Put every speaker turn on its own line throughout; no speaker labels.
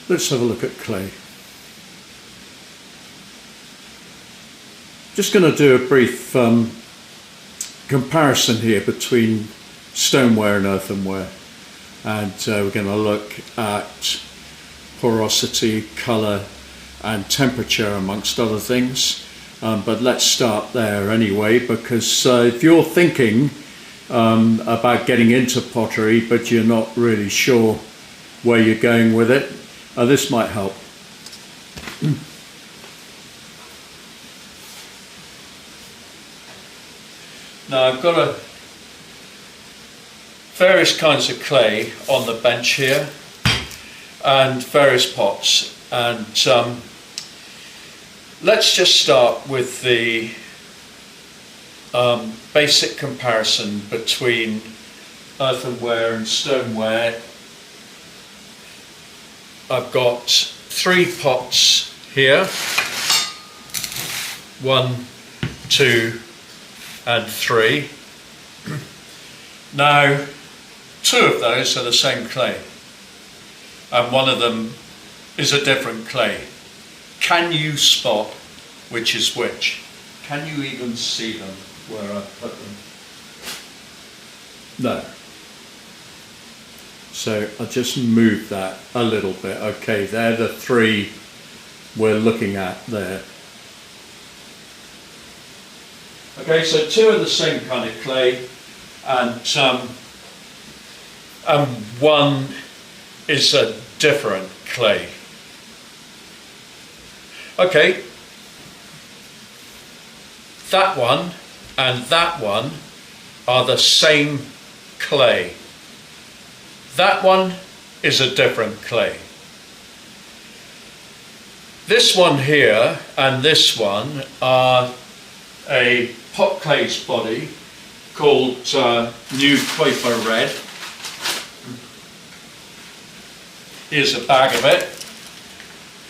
let's have a look at clay. Just going to do a brief comparison here between stoneware and earthenware, and we're going to look at porosity, colour and temperature amongst other things, but let's start there anyway, because if you're thinking about getting into pottery but you're not really sure where you're going with it, this might help. Now I've got various kinds of clay on the bench here and various pots, and let's just start with the basic comparison between earthenware and stoneware. I've got 3 pots here, 1, 2 and 3. Now 2 of those are the same clay and 1 of them is a different clay. Can you spot which is which? Can you even see them where I put them? No. So I'll just move that a little bit. Okay, they're the 3 we're looking at there. Okay, so 2 are the same kind of clay, and 1 is a different clay. Okay, that one and that one are the same clay. That one is a different clay. This one here and this one are a pot clay's body called New Quaker Red. Here's a bag of it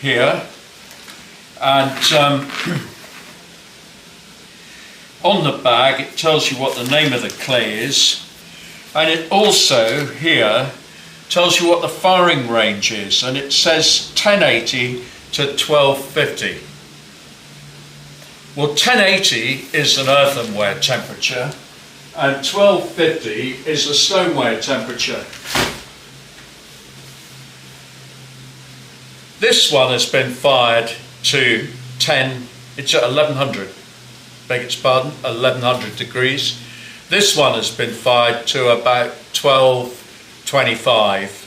here, and on the bag it tells you what the name of the clay is, and it also here tells you what the firing range is, and it says 1080 to 1250. Well, 1080 is an earthenware temperature and 1250 is a stoneware temperature. This one has been fired to it's at 1100, beg its pardon, 1100 degrees. This one has been fired to about 1225.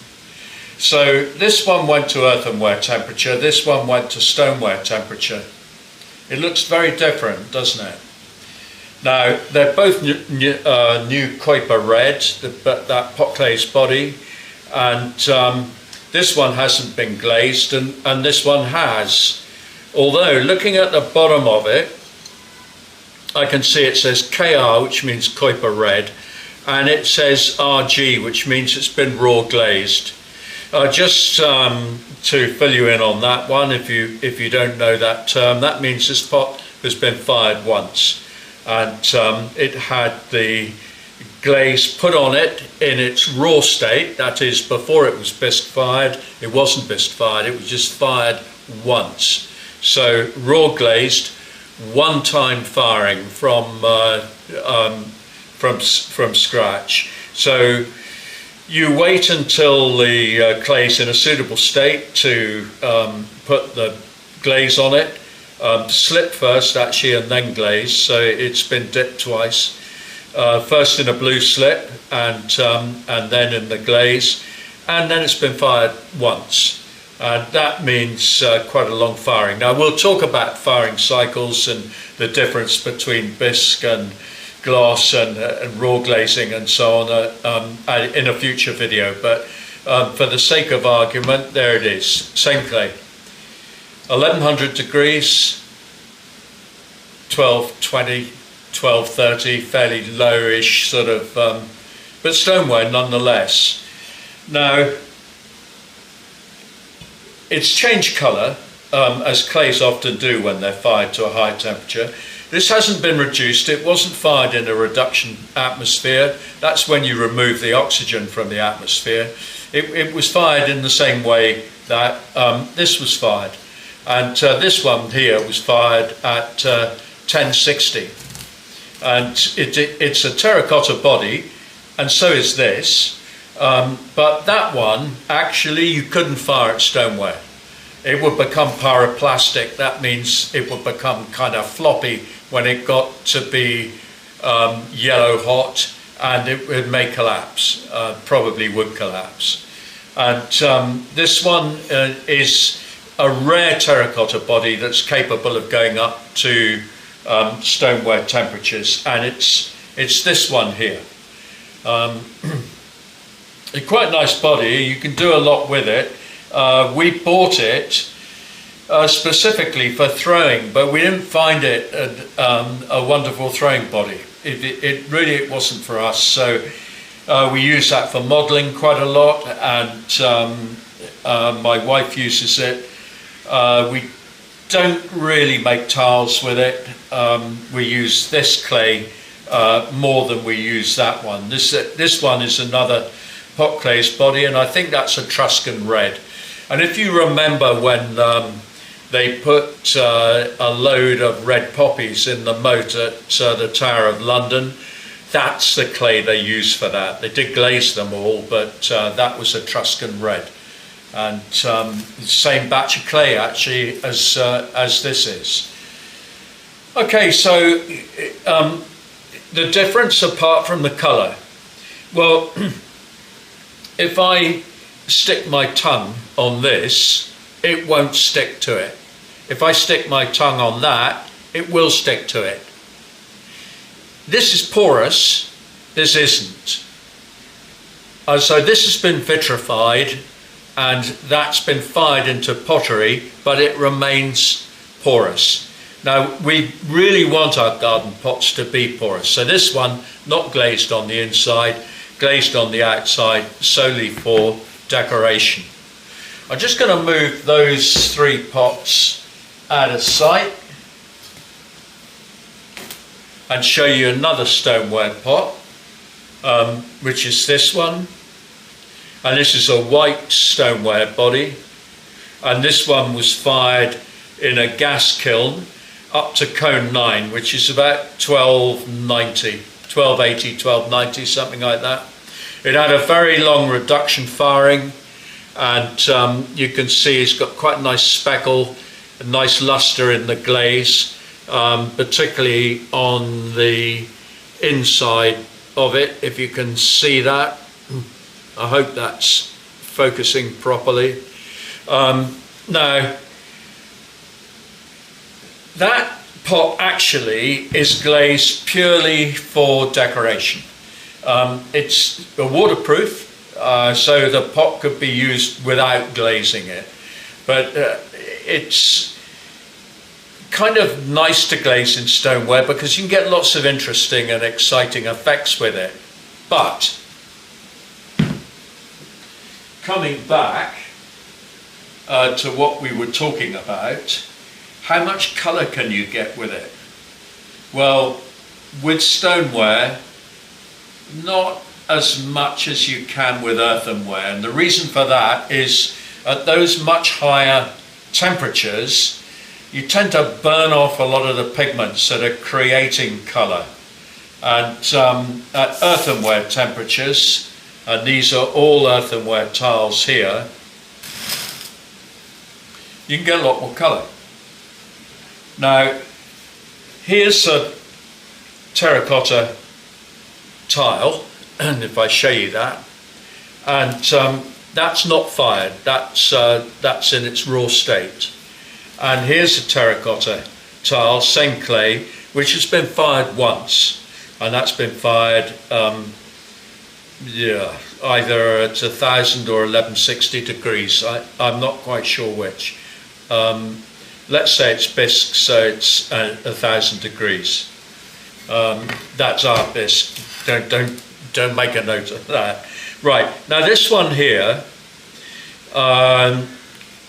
So this one went to earthenware temperature, this one went to stoneware temperature. It looks very different, doesn't it? Now, they're both New Quaker Red, that pot clay's body, and this one hasn't been glazed, and this one has. Although, looking at the bottom of it, I can see it says KR, which means Quaker Red, and it says RG, which means it's been raw glazed. Just to fill you in on that one, if you don't know that term, that means this pot has been fired once, and it had the glaze put on it in its raw state, that is before it was bisque fired. It wasn't bisque fired, it was just fired once. So raw glazed, one-time firing from scratch. So you wait until the clay's in a suitable state to put the glaze on it. Slip first actually and then glaze, so it's been dipped twice. First in a blue slip and then in the glaze, and then it's been fired once. And that means quite a long firing. Now we'll talk about firing cycles and the difference between bisque and gloss and raw glazing and so on in a future video, but for the sake of argument, there it is, same clay, 1100 degrees, 1220, 1230, fairly lowish sort of, but stoneware nonetheless. Now it's changed colour, as clays often do when they're fired to a high temperature. This hasn't been reduced. It wasn't fired in a reduction atmosphere. That's when you remove the oxygen from the atmosphere. It was fired in the same way that this was fired. And this one here was fired at 1060. And it's a terracotta body, and so is this. But that one, actually, you couldn't fire at stoneware. It would become pyroclastic. That means it would become kind of floppy when it got to be yellow hot, and it may collapse, probably would collapse. And this one is a rare terracotta body that's capable of going up to stoneware temperatures, and it's this one here. A quite nice body. You can do a lot with it. We bought it specifically for throwing, but we didn't find it a wonderful throwing body. It really wasn't for us. So we use that for modelling quite a lot, and my wife uses it. We don't really make tiles with it. We use this clay more than we use that one. This one is another pot clay's body, and I think that's a Etruscan red. And if you remember when they put a load of red poppies in the moat at the Tower of London, that's the clay they used for that. They did glaze them all, but that was Etruscan red. And same batch of clay actually as this is. Okay, so the difference apart from the colour. Well, if I stick my tongue on this, it won't stick to it. If I stick my tongue on that, it will stick to it. This is porous, this isn't. So this has been vitrified, and that's been fired into pottery, but it remains porous. Now, we really want our garden pots to be porous. So this one, not glazed on the inside, glazed on the outside, solely for decoration. I'm just going to move those three pots out of sight and show you another stoneware pot, which is this one. And this is a white stoneware body, and this one was fired in a gas kiln up to cone 9, which is about 1290, 1280, 1290, something like that. It had a very long reduction firing, and you can see it's got quite a nice speckle, a nice luster in the glaze, particularly on the inside of it, if you can see that. I hope that's focusing properly. Now, that pot actually is glazed purely for decoration. It's waterproof, so the pot could be used without glazing it. But it's kind of nice to glaze in stoneware because you can get lots of interesting and exciting effects with it. But coming back to what we were talking about, how much colour can you get with it? Well, with stoneware, not as much as you can with earthenware, and the reason for that is at those much higher temperatures you tend to burn off a lot of the pigments that are creating colour, and at earthenware temperatures, and these are all earthenware tiles here, you can get a lot more colour. Now, here's a terracotta tile, and if I show you that, and that's not fired, that's in its raw state. And here's a terracotta tile, same clay, which has been fired once, and that's been fired either at 1000 or 1160 degrees. I'm not quite sure which. Let's say it's bisque, so it's 1000 degrees. That's our bisque. Don't make a note of that. Right, now this one here,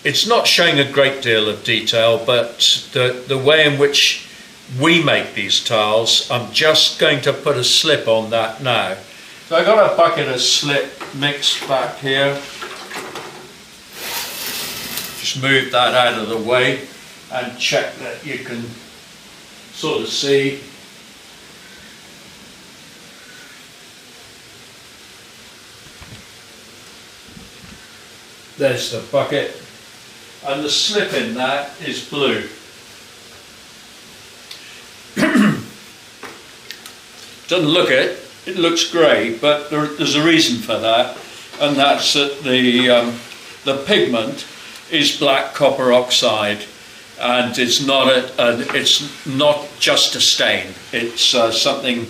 it's not showing a great deal of detail, but the way in which we make these tiles. I'm just going to put a slip on that now. So I've got a bucket of slip mixed back here. Just move that out of the way and check that you can sort of see. There's the bucket, and the slip in that is blue. Doesn't look it, it looks grey, but there's a reason for that, and that's that the pigment is black copper oxide, and it's not just a stain. It's something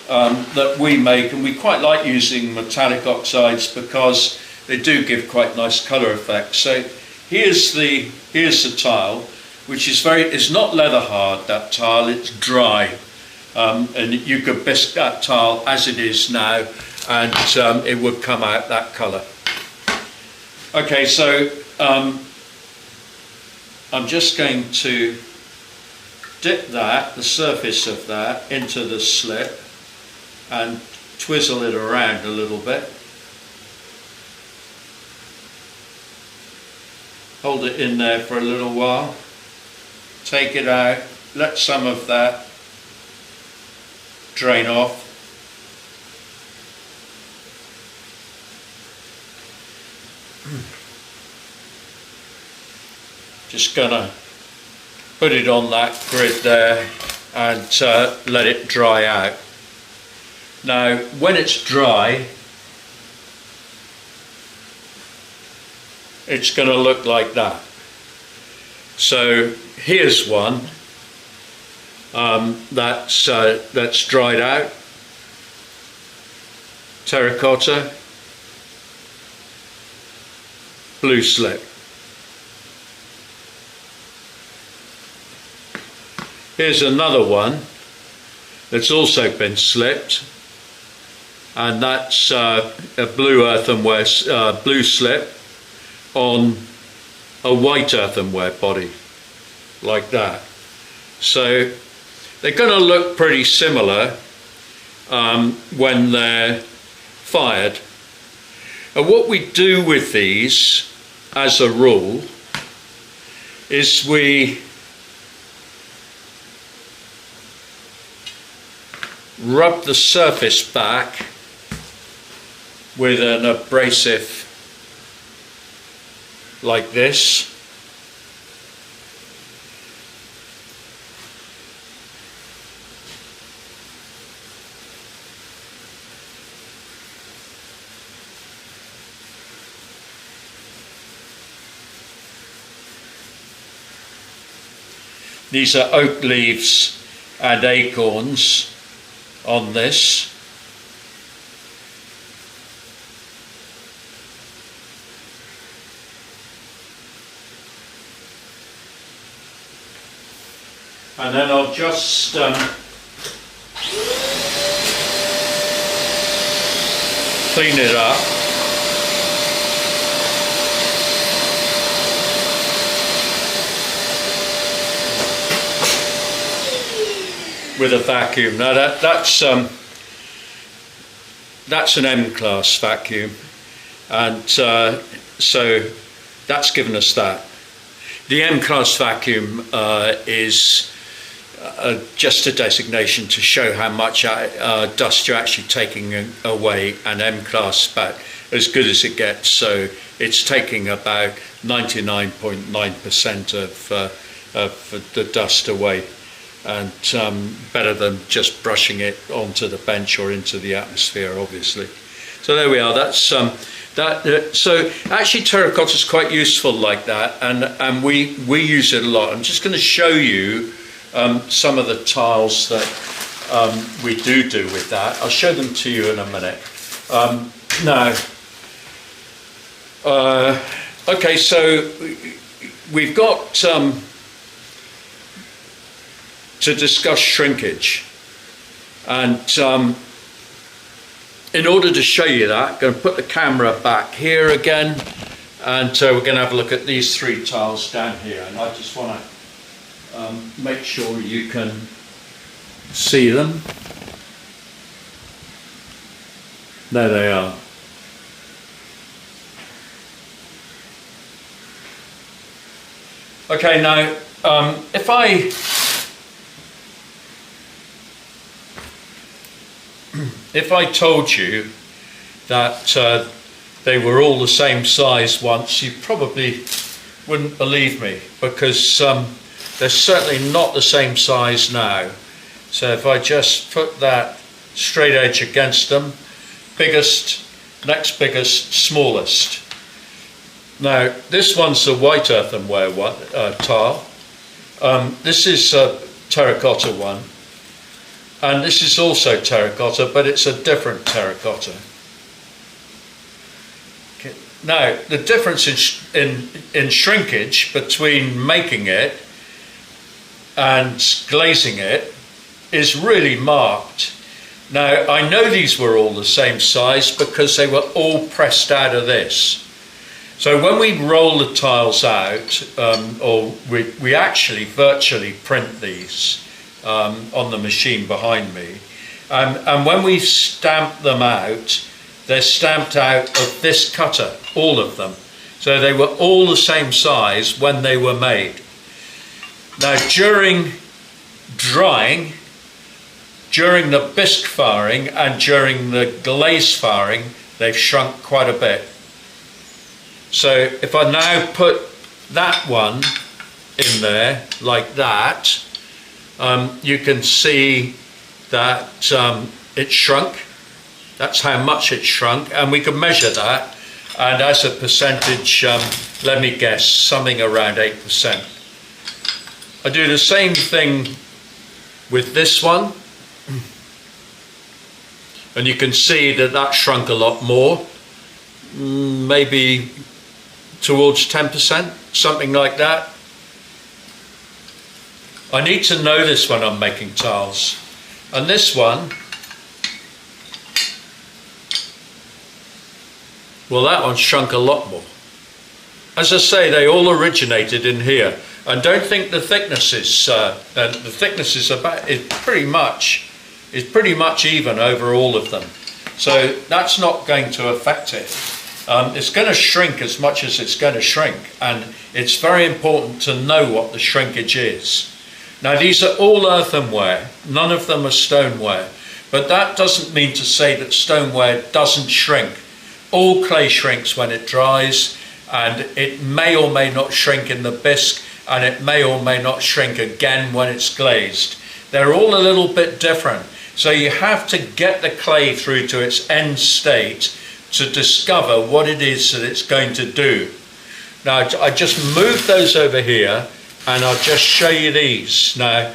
that we make, and we quite like using metallic oxides because they do give quite nice colour effects. So here's the tile, which is it's not leather hard, that tile, it's dry. And you could bisque that tile as it is now, and it would come out that colour. Okay, so I'm just going to dip the surface of that, into the slip and twizzle it around a little bit. Hold it in there for a little while, take it out, let some of that drain off. Just gonna put it on that grid there and let it dry out. Now when it's dry, it's going to look like that. So here's one that's dried out, terracotta, blue slip. Here's another one that's also been slipped, and that's a blue earthenware blue slip on a white earthenware body, like that. So they're going to look pretty similar when they're fired. And what we do with these, as a rule, is we rub the surface back with an abrasive like this. These are oak leaves and acorns on this. And then I'll just clean it up. With a vacuum. Now that's an M-class vacuum, and so that's given us that. The M-class vacuum is just a designation to show how much dust you're actually taking away, and M-class about as good as it gets. So it's taking about 99.9% of the dust away, and better than just brushing it onto the bench or into the atmosphere, obviously. So there we are. That's so actually terracotta is quite useful like that, and we use it a lot. I'm just going to show you some of the tiles that we do with that. I'll show them to you in a minute. Now, okay, so we've got to discuss shrinkage, and in order to show you that, I'm going to put the camera back here again, and we're going to have a look at these three tiles down here, and I just want to make sure you can see them. There they are. Okay, now if I told you that they were all the same size once, you probably wouldn't believe me, because they're certainly not the same size now. So if I just put that straight edge against them, biggest, next biggest, smallest. Now this one's a white earthenware one, tile. This is a terracotta one, and this is also terracotta, but it's a different terracotta. Okay. Now the difference in shrinkage between making it and glazing it is really marked. Now I know these were all the same size because they were all pressed out of this. So when we roll the tiles out, or we actually virtually print these on the machine behind me, and when we stamp them out, they're stamped out of this cutter, all of them. So they were all the same size when they were made. Now during drying, during the bisque firing and during the glaze firing, they've shrunk quite a bit. So if I now put that one in there like that, you can see that it shrunk. That's how much it shrunk, and we can measure that, and as a percentage, let me guess, something around 8%. I do the same thing with this one, and you can see that that shrunk a lot more, maybe towards 10%, something like that. I need to know this when I'm making tiles. And this one, well, that one shrunk a lot more. As I say, they all originated in here. And don't think the thickness is pretty much even over all of them. So that's not going to affect it. It's going to shrink as much as it's going to shrink, and it's very important to know what the shrinkage is. Now these are all earthenware, none of them are stoneware, but that doesn't mean to say that stoneware doesn't shrink. All clay shrinks when it dries, and it may or may not shrink in the bisque, and it may or may not shrink again when it's glazed. They're all a little bit different, so you have to get the clay through to its end state to discover what it is that it's going to do. Now I just moved those over here, and I'll just show you these. Now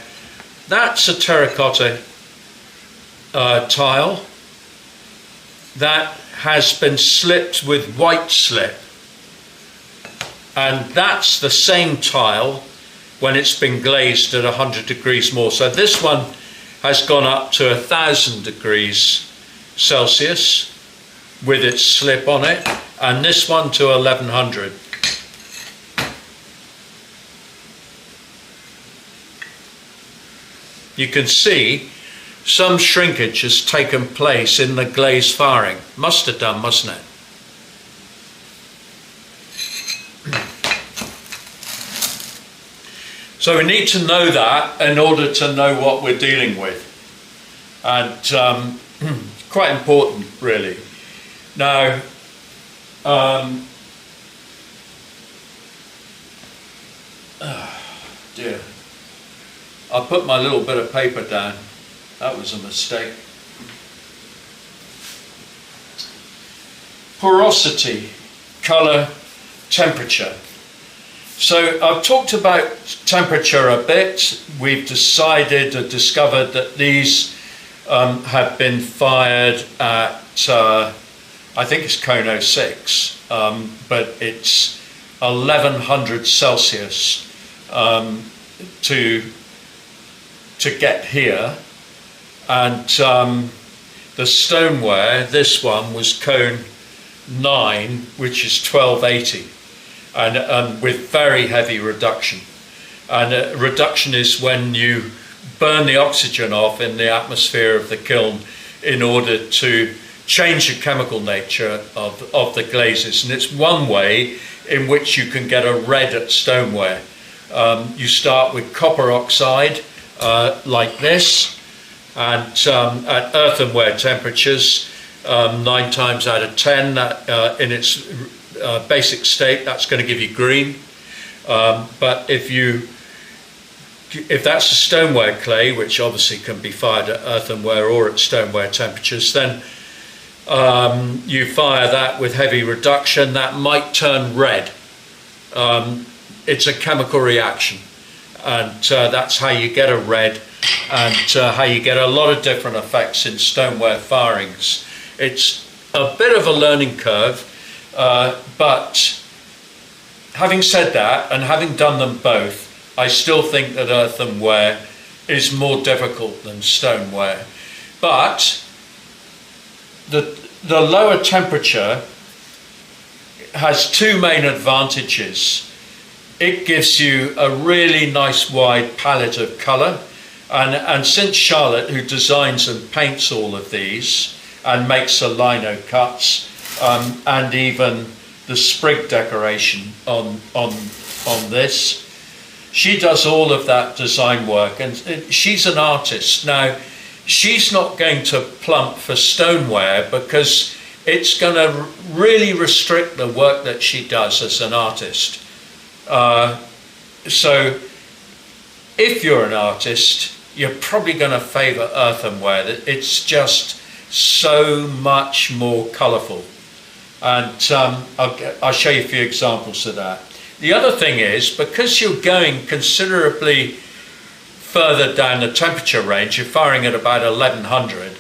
that's a terracotta tile that has been slipped with white slip, and that's the same tile when it's been glazed at 100 degrees more. So this one has gone up to 1000 degrees Celsius with its slip on it, and this one to 1100. You can see some shrinkage has taken place in the glaze firing. Must have done, mustn't it? So we need to know that in order to know what we're dealing with. And quite important, really. Now, dear, I put my little bit of paper down. That was a mistake. Porosity, colour, temperature. So I've talked about temperature a bit. We've decided or discovered that these have been fired at I think it's cone 06, but it's 1100 Celsius to get here, and the stoneware, this one was cone 9, which is 1280, and with very heavy reduction. And reduction is when you burn the oxygen off in the atmosphere of the kiln in order to change the chemical nature of the glazes. And it's one way in which you can get a red at stoneware. You start with copper oxide like this, and at earthenware temperatures, 9 times out of 10 in its basic state, that's going to give you green. But if that's a stoneware clay, which obviously can be fired at earthenware or at stoneware temperatures, then you fire that with heavy reduction, that might turn red. It's a chemical reaction, and that's how you get a red, and how you get a lot of different effects in stoneware firings. It's a bit of a learning curve, but having said that, and having done them both, I still think that earthenware is more difficult than stoneware. But the lower temperature has 2 main advantages. It gives you a really nice wide palette of colour, and since Charlotte, who designs and paints all of these and makes the lino cuts and even the sprig decoration on this, she does all of that design work, and she's an artist. Now, she's not going to plump for stoneware because it's going to really restrict the work that she does as an artist. So if you're an artist, you're probably going to favour earthenware. It's just so much more colourful. And I'll show you a few examples of that. The other thing is, because you're going considerably further down the temperature range, you're firing at about 1100,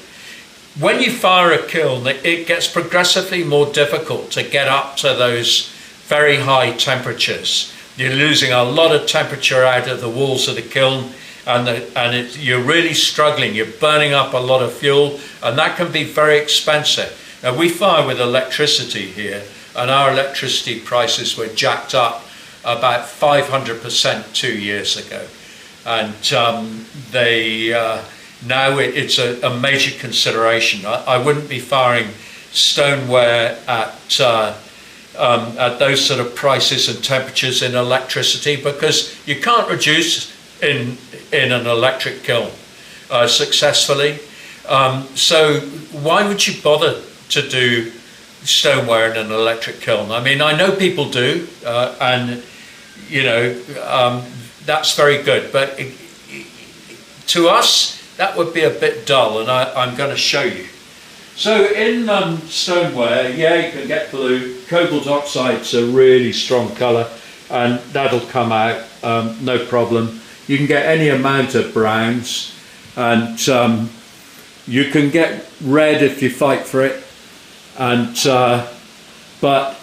when you fire a kiln, it gets progressively more difficult to get up to those very high temperatures. You're losing a lot of temperature out of the walls of the kiln, and you're really struggling. You're burning up a lot of fuel, and that can be very expensive. Now, we fire with electricity here, and our electricity prices were jacked up about 500% 2 years ago. And now it's a major consideration. I wouldn't be firing stoneware at those sort of prices and temperatures in electricity, because you can't reduce in an electric kiln successfully. So why would you bother to do stoneware in an electric kiln? I mean, I know people do, and you know, that's very good, but to us that would be a bit dull, and I'm going to show you. So in stoneware, yeah, you can get blue. Cobalt oxide's a really strong colour, and that'll come out no problem. You can get any amount of browns, and you can get red if you fight for it, and but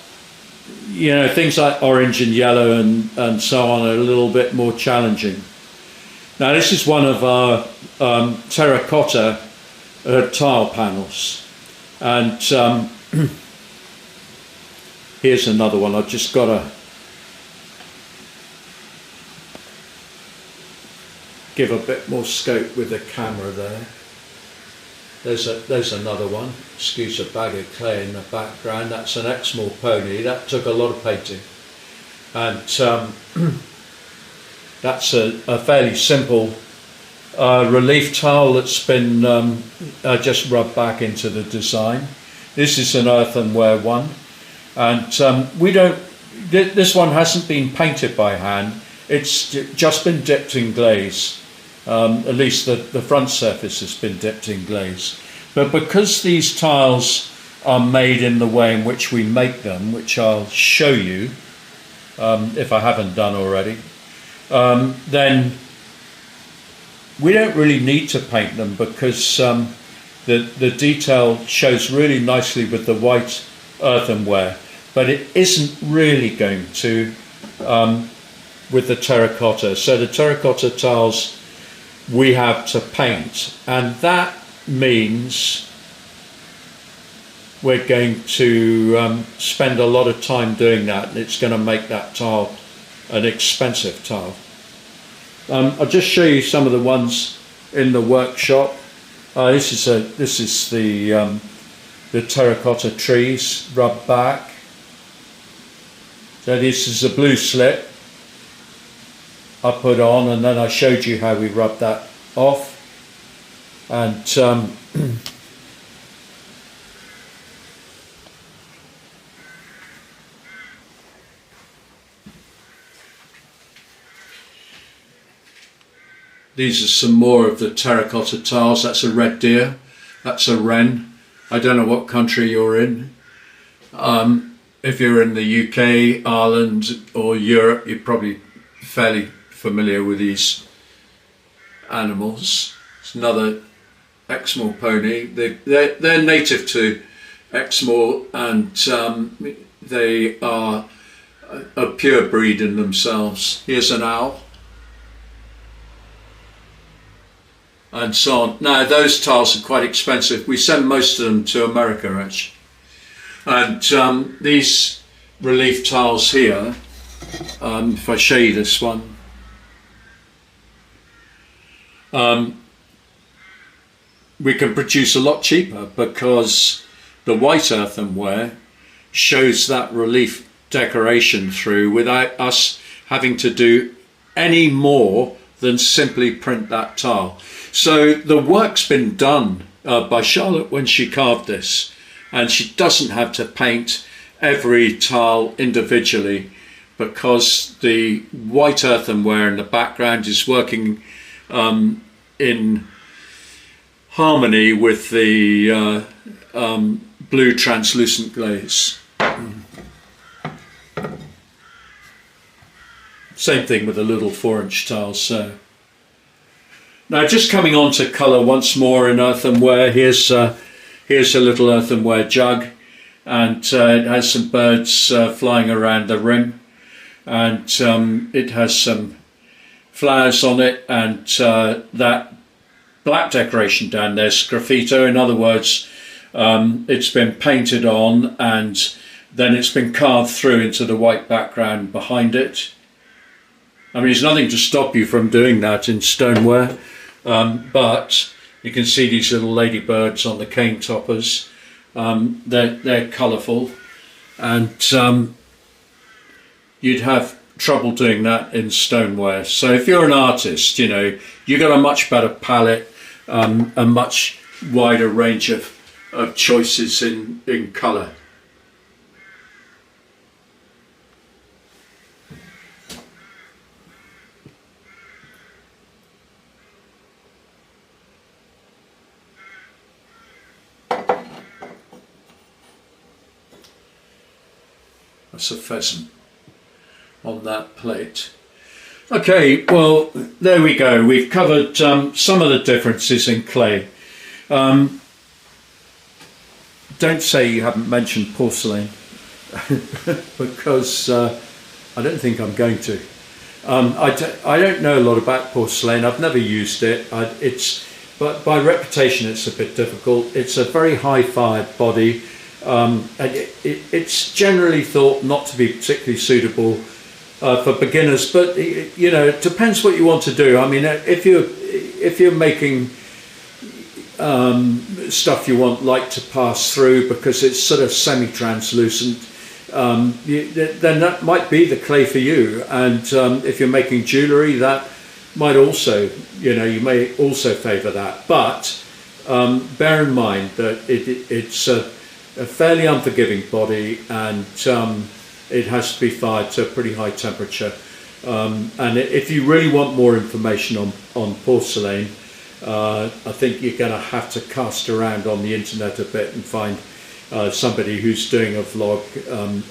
you know, things like orange and yellow and so on are a little bit more challenging. Now, this is one of our terracotta tile panels, and here's another one. I've just got to give a bit more scope with the camera there. There's another one. Excuse a bag of clay in the background. That's an Exmoor pony. That took a lot of painting, and that's a fairly simple relief tile that's been just rubbed back into the design. This is an earthenware one, and this one hasn't been painted by hand. It's just been dipped in glaze. At least the front surface has been dipped in glaze. But because these tiles are made in the way in which we make them, which I'll show you if I haven't done already, then we don't really need to paint them, because the detail shows really nicely with the white earthenware, but it isn't really going to with the terracotta. So the terracotta tiles we have to paint, and that means we're going to spend a lot of time doing that, and it's going to make that tile an expensive tile. I'll just show you some of the ones in the workshop. This is the terracotta trees rubbed back. So this is a blue slip I put on, and then I showed you how we rubbed that off. And these are some more of the terracotta tiles. That's a red deer, that's a wren. I don't know what country you're in. If you're in the UK, Ireland or Europe, you're probably fairly familiar with these animals. It's another Exmoor pony. They're native to Exmoor, and they are a pure breed in themselves. Here's an owl. And so on. Now those tiles are quite expensive. We send most of them to America actually. And these relief tiles here, if I show you this one, we can produce a lot cheaper because the white earthenware shows that relief decoration through without us having to do any more than simply print that tile. So the work's been done by Charlotte when she carved this, and she doesn't have to paint every tile individually because the white earthenware in the background is working in harmony with the blue translucent glaze. Same thing with the little 4-inch tiles. So now just coming on to colour once more in earthenware. Here's a little earthenware jug, and it has some birds flying around the rim, and it has some flowers on it, and that black decoration down there is graffito. In other words, it's been painted on and then it's been carved through into the white background behind it. I mean, there's nothing to stop you from doing that in stoneware, but you can see these little ladybirds on the cane toppers. They're colourful, and you'd have trouble doing that in stoneware. So if you're an artist, you know, you've got a much better palette, a much wider range of choices in colour. That's a pheasant on that plate. Okay, well, there we go. We've covered some of the differences in clay. Don't say you haven't mentioned porcelain, because I don't think I'm going to. I don't know a lot about porcelain. I've never used it. But by reputation it's a bit difficult. It's a very high-fired body. And it's generally thought not to be particularly suitable for beginners, but you know, it depends what you want to do. I mean, if you're making stuff you want light to pass through because it's sort of semi-translucent, then that might be the clay for you. And if you're making jewellery, that might also, you know, you may also favour that. But bear in mind that it's a fairly unforgiving body, and it has to be fired to a pretty high temperature. And if you really want more information on porcelain, I think you're going to have to cast around on the internet a bit and find somebody who's doing a vlog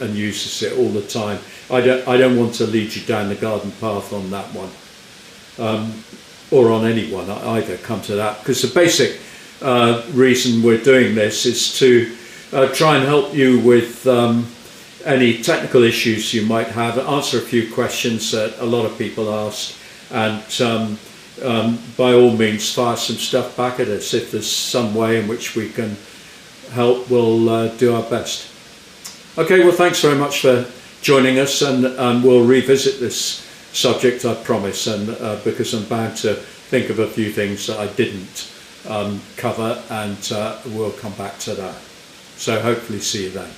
and uses it all the time. I don't want to lead you down the garden path on that one, or on any one either, come to that, because the basic reason we're doing this is to try and help you with any technical issues you might have, answer a few questions that a lot of people ask, and by all means fire some stuff back at us. If there's some way in which we can help, we'll do our best. Okay, well, thanks very much for joining us, and we'll revisit this subject, I promise, and because I'm bound to think of a few things that I didn't cover, and we'll come back to that. So hopefully see you then.